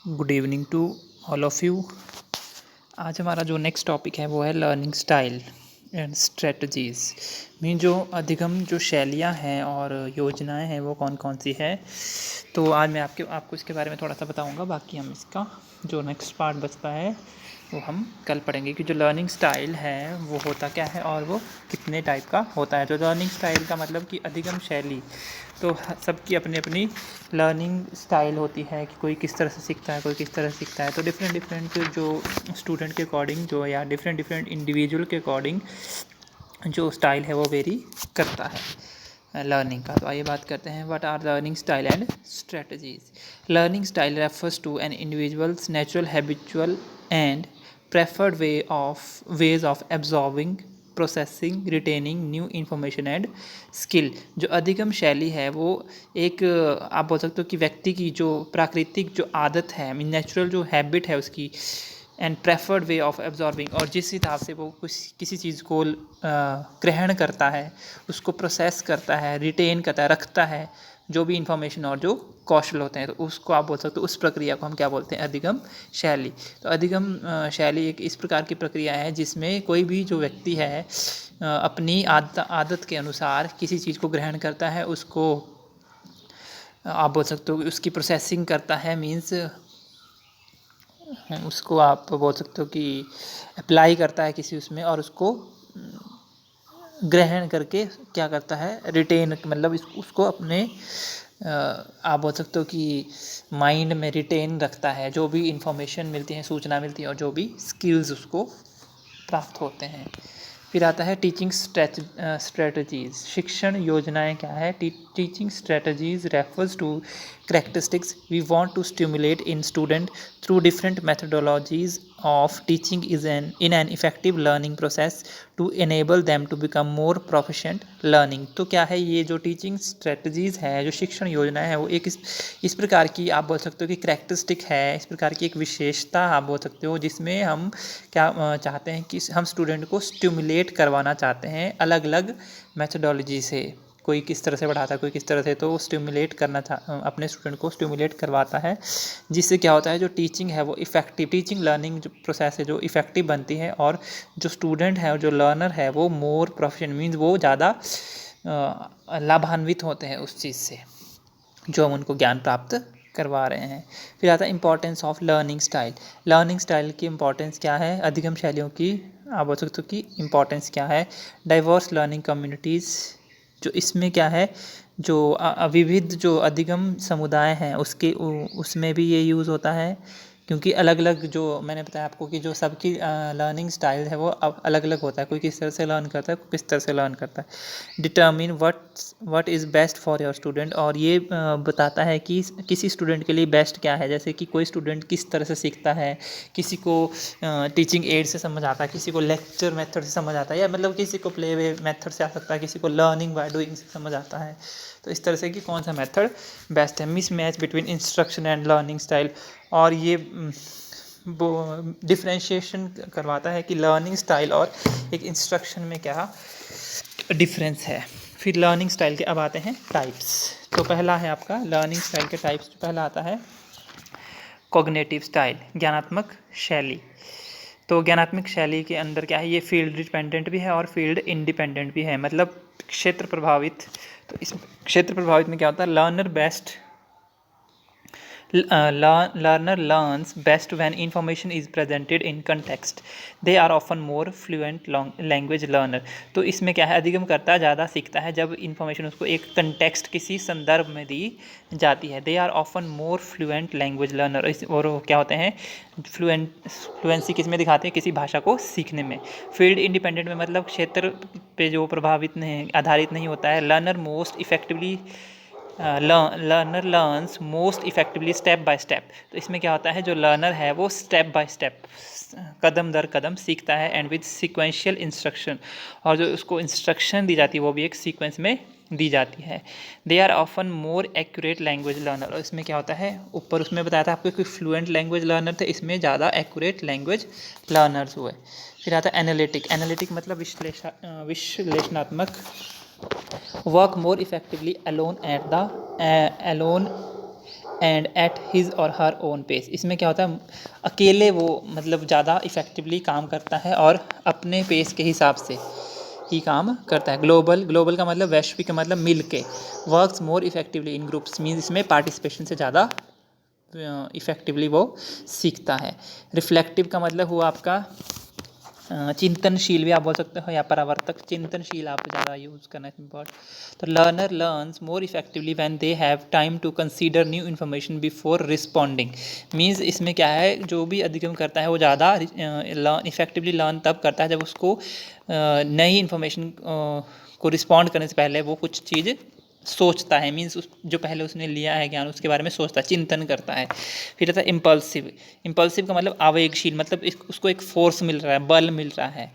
Good evening to all of you. आज हमारा जो नेक्स्ट टॉपिक है वो है लर्निंग स्टाइल एंड स्ट्रेटजीज़। में जो अधिगम जो शैलियाँ हैं और योजनाएं हैं वो कौन कौन सी है, तो आज मैं आपको इसके बारे में थोड़ा सा बताऊंगा। बाकी हम इसका जो नेक्स्ट पार्ट बचता है वो हम कल पढ़ेंगे कि जो लर्निंग स्टाइल है वो होता क्या है और वो कितने टाइप का होता है। जो लर्निंग स्टाइल का मतलब कि अधिगम शैली, तो सबकी अपनी अपनी लर्निंग स्टाइल होती है कि कोई किस तरह से सीखता है, कोई किस तरह से सीखता है। तो डिफरेंट जो स्टूडेंट के अकॉर्डिंग जो या डिफरेंट इंडिविजुअल के अकॉर्डिंग जो स्टाइल है वो वेरी करता है लर्निंग का। तो आइए बात करते हैं what are learning style and strategies. Learning style refers to an individual's natural habitual and preferred ways of absorbing, processing, retaining new information and skill. जो अधिगम शैली है वो एक आप बोल सकते हो कि व्यक्ति की जो प्राकृतिक जो आदत है, नेचुरल जो हैबिट है उसकी, and preferred way of absorbing, और जिस हिसाब से वो किसी चीज़ को ग्रहण करता है, उसको प्रोसेस करता है, रिटेन करता है, रखता है, जो भी इंफॉर्मेशन और जो कौशल होते हैं, तो उसको आप बोल सकते हो, उस प्रक्रिया को हम क्या बोलते हैं, अधिगम शैली। तो अधिगम शैली एक इस प्रकार की प्रक्रिया है जिसमें कोई भी जो व्यक्ति है अपनी आदत के अनुसार किसी चीज़ को ग्रहण करता है, उसको आप बोल सकते हो उसकी प्रोसेसिंग करता है, मीन्स उसको आप बोल सकते हो कि अप्लाई करता है किसी उसमें, और उसको ग्रहण करके क्या करता है, रिटेन, मतलब उसको अपने आप बोल सकते हो कि माइंड में रिटेन रखता है, जो भी इंफॉर्मेशन मिलती है, सूचना मिलती है, और जो भी स्किल्स उसको प्राप्त होते हैं। फिर आता है टीचिंग स्ट्रेटजीज। शिक्षण योजनाएं क्या है? Teaching strategies refers to characteristics we want to stimulate in student through different methodologies of teaching in an effective learning process to enable them to become more proficient learning। तो क्या है ये जो teaching strategies है, जो शिक्षण योजनाएं है, वो एक इस प्रकार की आप बोल सकते हो कि करैक्टरिस्टिक है, इस प्रकार की एक विशेषता आप बोल सकते हो, जिसमें हम क्या चाहते हैं कि हम स्टूडेंट को स्टिमुलेट करवाना चाहते हैं अलग अलग मैथडोलॉजी से। कोई किस तरह से पढ़ाता है, कोई किस तरह से, तो स्टिमुलेट करना अपने स्टूडेंट को स्टिमुलेट करवाता है, जिससे क्या होता है, जो टीचिंग है वो इफेक्टिव, टीचिंग लर्निंग जो प्रोसेस है जो इफेक्टिव बनती है, और जो स्टूडेंट है और जो लर्नर है वो मोर प्रोफिशिएंट, मीन्स वो ज़्यादा लाभान्वित होते हैं उस चीज़ से जो हम उनको ज्ञान प्राप्त करवा रहे हैं। फिर आता है importance of learning style. Learning style की इंपॉर्टेंस क्या है, अधिगम शैलियों की आप बोल सकते हो कि इंपॉर्टेंस क्या है। डाइवर्स लर्निंग कम्युनिटीज़, जो इसमें क्या है, जो विविध जो अधिगम समुदाय हैं उसके उसमें भी ये यूज़ होता है, क्योंकि अलग अलग जो मैंने बताया आपको कि जो सबकी लर्निंग स्टाइल है वो अब अलग अलग होता है, कोई किस तरह से लर्न करता है, कोई किस तरह से लर्न करता है। Determine what is best for your student, और ये बताता है कि किसी स्टूडेंट के लिए बेस्ट क्या है। जैसे कि कोई स्टूडेंट किस तरह से सीखता है, किसी को टीचिंग एड से समझ आता है, किसी को लेक्चर मेथड से समझ आता है, या मतलब किसी को प्ले वे मेथड से आ सकता है, किसी को लर्निंग बाय डूइंग से समझ आता है। तो इस तरह से कि कौन सा मेथड बेस्ट है। Miss match between instruction and learning style, और ये वो डिफ्रेंशिएशन करवाता है कि लर्निंग स्टाइल और एक इंस्ट्रक्शन में क्या डिफरेंस है। फिर लर्निंग स्टाइल के अब आते हैं टाइप्स। तो पहला है आपका लर्निंग स्टाइल के टाइप्स, पहला आता है कॉग्निटिव स्टाइल, ज्ञानात्मक शैली। तो ज्ञानात्मक शैली के अंदर क्या है, ये फील्ड डिपेंडेंट भी है और फील्ड इंडिपेंडेंट भी है, मतलब क्षेत्र प्रभावित। तो इस क्षेत्र प्रभावित में क्या होता है, learner learns best when information is presented in context. They are often more fluent language learner। तो इसमें क्या है, अधिगम करता ज़्यादा सीखता है जब इंफॉर्मेशन उसको एक कंटेक्स्ट, किसी संदर्भ में दी जाती है। They are often more fluent language learner, और क्या होते हैं, फ्लुएंसी किस में दिखाते हैं, किसी भाषा को सीखने में। फील्ड इंडिपेंडेंट में मतलब क्षेत्र पे जो प्रभावित नहीं, आधारित नहीं होता है। Learner learns most effectively step by step. तो इसमें क्या होता है, जो लर्नर है वो स्टेप बाय स्टेप, कदम दर कदम सीखता है, एंड विद सीक्वेंशियल इंस्ट्रक्शन, और जो उसको इंस्ट्रक्शन दी जाती है वो भी एक सीक्वेंस में दी जाती है। They are often more accurate language learner, और इसमें क्या होता है, ऊपर उसमें बताया था आपको कि फ्लुएंट लैंग्वेज लर्नर थे, इसमें ज़्यादा एक्यूरेट लैंग्वेज लर्नर्स हुए। फिर आता है एनालिटिक मतलब विश्लेषणात्मक। Work more effectively alone and at his और हर ओन पेस। इसमें क्या होता है, अकेले वो मतलब ज़्यादा इफ़ेक्टिवली काम करता है और अपने पेस के हिसाब से ही काम करता है। ग्लोबल का मतलब वैश्विक का मतलब मिल के। Works more effectively in groups means इसमें पार्टिसिपेशन से ज़्यादा इफ़ेक्टिवली वो सीखता है। रिफ्लेक्टिव का मतलब हुआ आपका चिंतनशील भी आप बोल सकते हो, या परावर्तक। चिंतनशील आप ज़्यादा यूज़ करना है वर्ड। तो learner learns more effectively when they have time to consider new information before responding. Means इसमें क्या है, जो भी अधिगम करता है वो ज़्यादा इफेक्टिवली लर्न तब करता है जब उसको नई इन्फॉर्मेशन को रिस्पॉन्ड करने से पहले वो कुछ चीज़ सोचता है। मीन्स उस जो पहले उसने लिया है ज्ञान उसके बारे में सोचता है, चिंतन करता है। फिर आता है इम्पल्सिव। इम्पल्सिव का मतलब आवेगशील, मतलब उसको एक फोर्स मिल रहा है, बल मिल रहा है।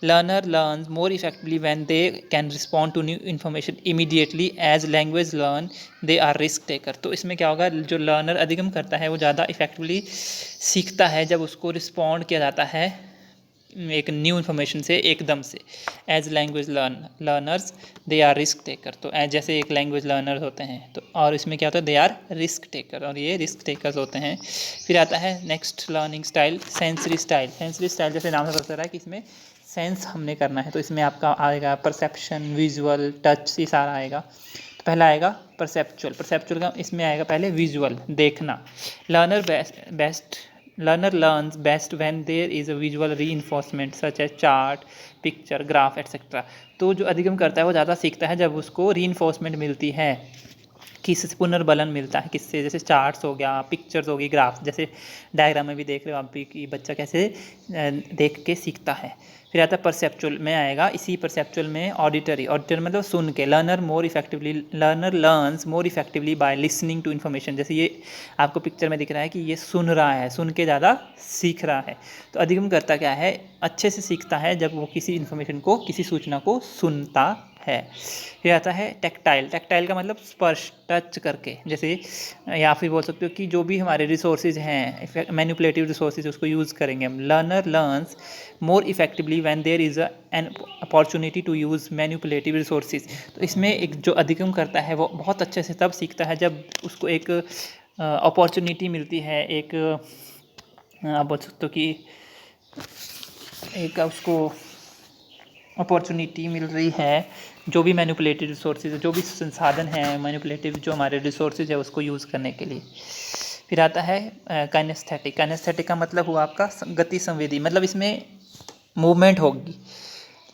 Learner learns more effectively when they can respond to new information immediately as language learn they are risk taker. तो इसमें क्या होगा, जो लर्नर अधिगम करता है वो ज़्यादा इफेक्टिवली सीखता है जब उसको रिस्पॉन्ड किया जाता है एक न्यू इन्फॉर्मेशन से एकदम से। As language learners they are risk taker. तो जैसे एक लैंग्वेज लर्नर होते हैं तो, और इसमें क्या होता है, दे आर रिस्क टेकर, और ये रिस्क टेकर्स होते हैं। फिर आता है next learning style, sensory style. Sensory style जैसे नाम से पता चल रहा है कि इसमें सेंस हमने करना है, तो इसमें आपका आएगा परसेप्शन, विजुअल, टच, ये सारा आएगा। तो पहला आएगा परसेप्चुअल। परसेप्चुअल का इसमें आएगा पहले विजुअल, देखना। Learner learns best when there is a visual reinforcement such as chart, picture, graph etcetera. तो जो अधिगम करता है वो ज़्यादा सीखता है जब उसको रीइंफोर्समेंट मिलती है, किससे पुनर्बलन मिलता है, किससे, जैसे चार्ट्स हो गया, पिक्चर्स होगी, ग्राफ, जैसे डायग्राम में भी देख रहे हो आप भी कि बच्चा कैसे देख के सीखता है। फिर आता है परसेप्चुअल में आएगा, इसी परसेप्चुअल में ऑडिटरी मतलब सुन के। Learner learns more effectively by listening to information. जैसे ये आपको पिक्चर में दिख रहा है कि ये सुन रहा है, सुन के ज़्यादा सीख रहा है। तो अधिगम करता क्या है, अच्छे से सीखता है जब वो किसी इन्फॉर्मेशन को, किसी सूचना को सुनता है। फिर आता है टेक्टाइल। टेक्टाइल का मतलब स्पर्श, टच करके। जैसे या फिर बोल सकते हो कि जो भी हमारे रिसोर्सेज हैं, मैनिपुलेटिव रिसोर्सेज, उसको यूज़ करेंगे हम। Learner learns more effectively when there is an opportunity to use manipulative resources. तो इसमें एक जो अधिगम करता है वो बहुत अच्छे से तब सीखता है जब उसको एक अपॉर्चुनिटी मिलती है, एक आप बोल सकते हो कि एक उसको अपॉर्चुनिटी मिल रही है, जो भी मैनिपुलेटिव रिसोर्सेज, जो भी संसाधन हैं मैनिपुलेटिव, जो हमारे रिसोर्सेज है उसको यूज़ करने के लिए। फिर आता है काइनेस्थेटिक। काइनेस्थेटिक का मतलब हुआ आपका गति संवेदी, मतलब इसमें मूवमेंट होगी।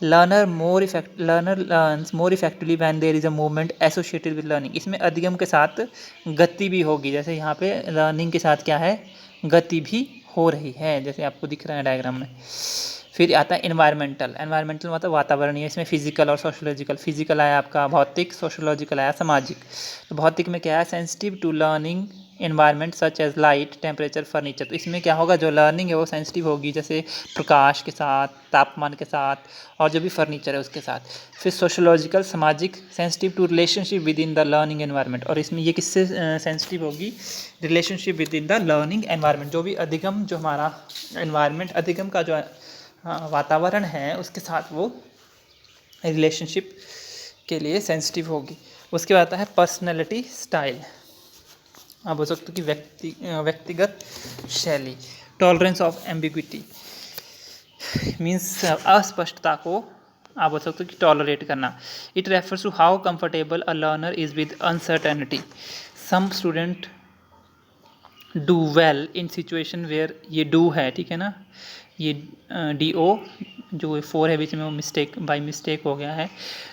Learner learns more effectively when there is a movement associated with learning. इसमें अधिगम के साथ गति भी होगी, जैसे यहाँ पे लर्निंग के साथ क्या है, गति भी हो रही है, जैसे आपको दिख रहा है डायग्राम में। फिर आता है इन्वायरमेंटल। एनवायरमेंटल मतलब वातावरणीय। इसमें फिजिकल और सोशोलॉजिकल। फिजिकल आया आपका भौतिक, सोशोलॉजिकल आया सामाजिक। तो भौतिक में क्या है, sensitive to learning environment such as light, temperature, furniture. तो इसमें क्या होगा, जो लर्निंग है वो सेंसिटिव होगी, जैसे प्रकाश के साथ, तापमान के साथ, और जो भी फर्नीचर है उसके साथ। फिर सोशोलॉजिकल सामाजिक, sensitive to relationship with in the learning environment. और इसमें ये किससे सेंसिटिव होगी, relationship with in the learning environment. जो भी अधिगम, जो हमारा एनवायरनमेंट, अधिगम का जो वातावरण है उसके साथ वो रिलेशनशिप के लिए सेंसिटिव होगी। उसके बाद आता है पर्सनैलिटी स्टाइल। आप बोल सकते हो कि व्यक्तिगत शैली। टॉलरेंस ऑफ एम्बिग्विटी मीन्स अस्पष्टता को आप बोल सकते हो कि टॉलरेट करना। It refers to how comfortable a learner is with uncertainty. Some student do well in situation where, ये डू है, ठीक है ना, ये डी ओ जो 4 है बीच में वो बाई मिस्टेक हो गया है।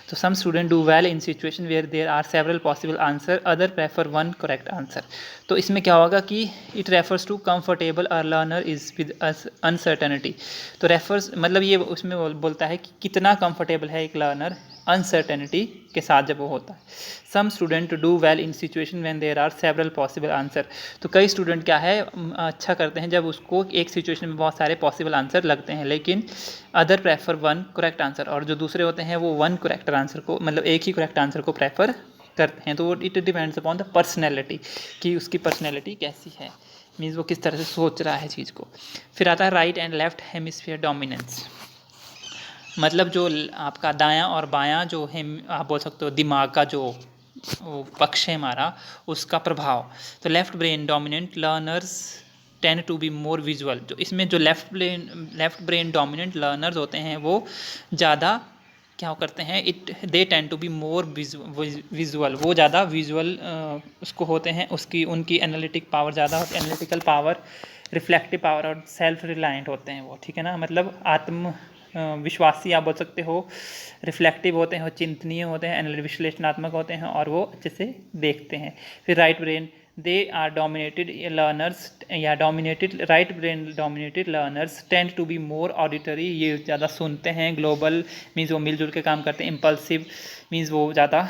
तो some student do well in situation where there are several possible answer, other prefer one correct answer. तो इसमें क्या होगा कि it refers to comfortable a learner is with uncertainty. तो रेफर्स मतलब ये उसमें बोलता है कि कितना कंफर्टेबल है एक लर्नर अनसर्टेनिटी के साथ जब वो होता है। Some student do well in situation when there are several possible answer. तो कई स्टूडेंट क्या है, अच्छा करते हैं जब उसको एक सिचुएशन में बहुत सारे पॉसिबल आंसर लगते हैं, लेकिन other prefer one correct answer, और जो दूसरे होते हैं वो वन करेक्ट आंसर को, मतलब एक ही करेक्ट आंसर को प्रेफर करते हैं। तो वो it depends upon the personality, कि उसकी पर्सनैलिटी कैसी है, मीन्स वो किस तरह से सोच रहा है चीज़ को। फिर आता है right and left hemisphere dominance. मतलब जो आपका दायां और बायां जो है, आप बोल सकते हो दिमाग का जो वो पक्ष है हमारा, उसका प्रभाव। तो left brain dominant learners tend to be more visual. जो इसमें जो लेफ्ट ब्रेन डोमिनेंट लर्नर्स होते हैं वो ज़्यादा क्या करते हैं, they tend to be more visual, वो ज़्यादा विजुअल उसको होते हैं, उसकी उनकी एनालिटिक पावर ज़्यादा होती है, एनालिटिकल पावर, रिफ्लेक्टिव पावर और सेल्फ रिलायंट होते हैं वो, ठीक है ना। मतलब आत्म विश्वासी आप बोल सकते हो, रिफ्लेक्टिव होते हैं, चिंतनीय होते हैं, विश्लेषणात्मक होते हैं और वो अच्छे से देखते हैं। फिर right brain they are dominated learners या dominated right brain dominated learners tend to be more auditory, ये ज़्यादा सुनते हैं। ग्लोबल मीन्स वो मिलजुल के काम करते हैं। इम्पल्सिव मीन्स वो ज़्यादा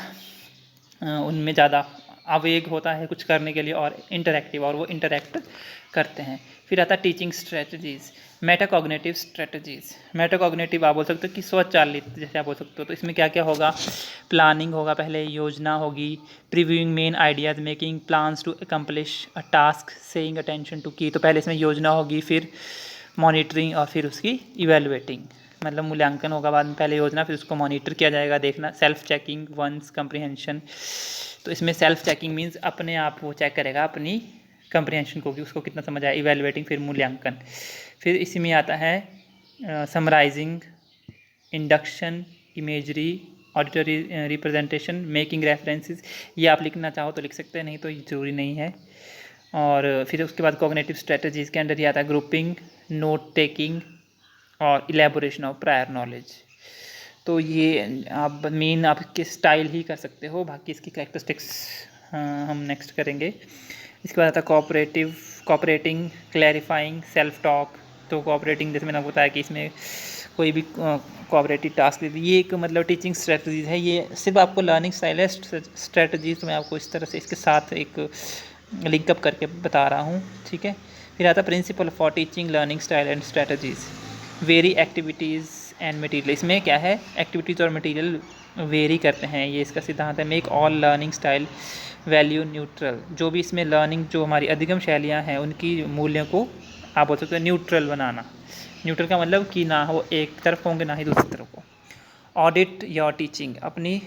उनमें ज़्यादा आवेग होता है कुछ करने के लिए। और इंटरैक्टिव, और वो इंटरैक्ट करते हैं। फिर आता है teaching strategies, metacognitive strategies. Metacognitive आप बोल सकते हो कि स्वचालित, जैसे आप बोल सकते हो। तो इसमें क्या क्या होगा, प्लानिंग होगा, पहले योजना होगी, previewing main ideas, making plans to accomplish a task, saying attention to key. तो पहले इसमें योजना होगी, फिर मॉनिटरिंग और फिर उसकी इवेलुएटिंग, मतलब मूल्यांकन होगा बाद में। पहले योजना, फिर उसको मॉनिटर किया जाएगा, देखना, सेल्फ चेकिंग वंस कंप्रीहेंशन। तो इसमें सेल्फ चेकिंग मीन्स अपने आप वो चेक करेगा अपनी कंप्रीहेंशन को कि उसको कितना समझ आया। इवेलुएटिंग फिर मूल्यांकन। फिर इसी में आता है summarising, induction, imagery, auditory representation, making references. ये आप लिखना चाहो तो लिख सकते हैं, नहीं तो ज़रूरी नहीं है। और फिर उसके बाद कॉग्निटिव स्ट्रेटजीज़ के अंदर ये आता है ग्रुपिंग, नोट टेकिंग और इलेबोरेशन ऑफ प्रायर नॉलेज। तो ये आप मेन आपके स्टाइल ही कर सकते हो, बाकी इसकी कैरेक्टरिस्टिक्स हम नेक्स्ट करेंगे। इसके बाद आता है कोऑपरेटिंग, क्लैरिफाइंग, सेल्फ टॉक। तो कोऑपरेटिंग, जैसे मैंने आपको बताया कि इसमें कोई भी कोऑपरेटिव टास्क दे दी, ये एक मतलब टीचिंग स्ट्रेटजीज है। ये सिर्फ आपको लर्निंग स्टाइल है, स्ट्रेटजीज तो मैं आपको इस तरह से इसके साथ एक लिंकअप करके बता रहा हूँ, ठीक है। फिर आता है principle for teaching learning style and strategies, vary activities and material. इसमें क्या है, एक्टिविटीज़ और मटेरियल वेरी करते हैं, ये इसका सिद्धांत है। Make all learning style value neutral. जो भी इसमें लर्निंग, जो हमारी अधिगम शैलियाँ हैं, उनकी मूल्यों को आप बोल सकते हो न्यूट्रल बनाना। न्यूट्रल का मतलब कि ना वो एक तरफ होंगे ना ही दूसरी तरफ को। ऑडिट योर टीचिंग, अपनी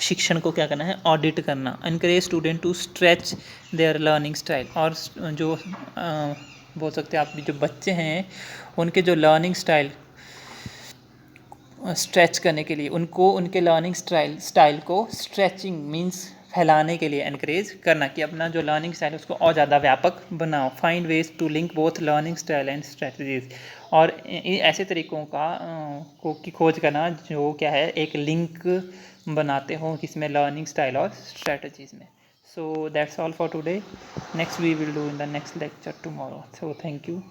शिक्षण को क्या करना है, ऑडिट करना। Encourage student to stretch their learning style. और जो बोल सकते हैं आप, जो बच्चे हैं उनके जो लर्निंग स्टाइल स्ट्रेच करने के लिए, उनको उनके लर्निंग स्टाइल को स्ट्रेचिंग मींस फैलाने के लिए एनकरेज करना, कि अपना जो लर्निंग स्टाइल है उसको और ज़्यादा व्यापक बनाओ। Find ways to link both learning style and strategies. और ऐसे तरीकों की खोज करना जो क्या है, एक लिंक बनाते हो इसमें लर्निंग स्टाइल और स्ट्रेटजीज में। So that's all for today. Next we will do in the next lecture tomorrow. So thank you.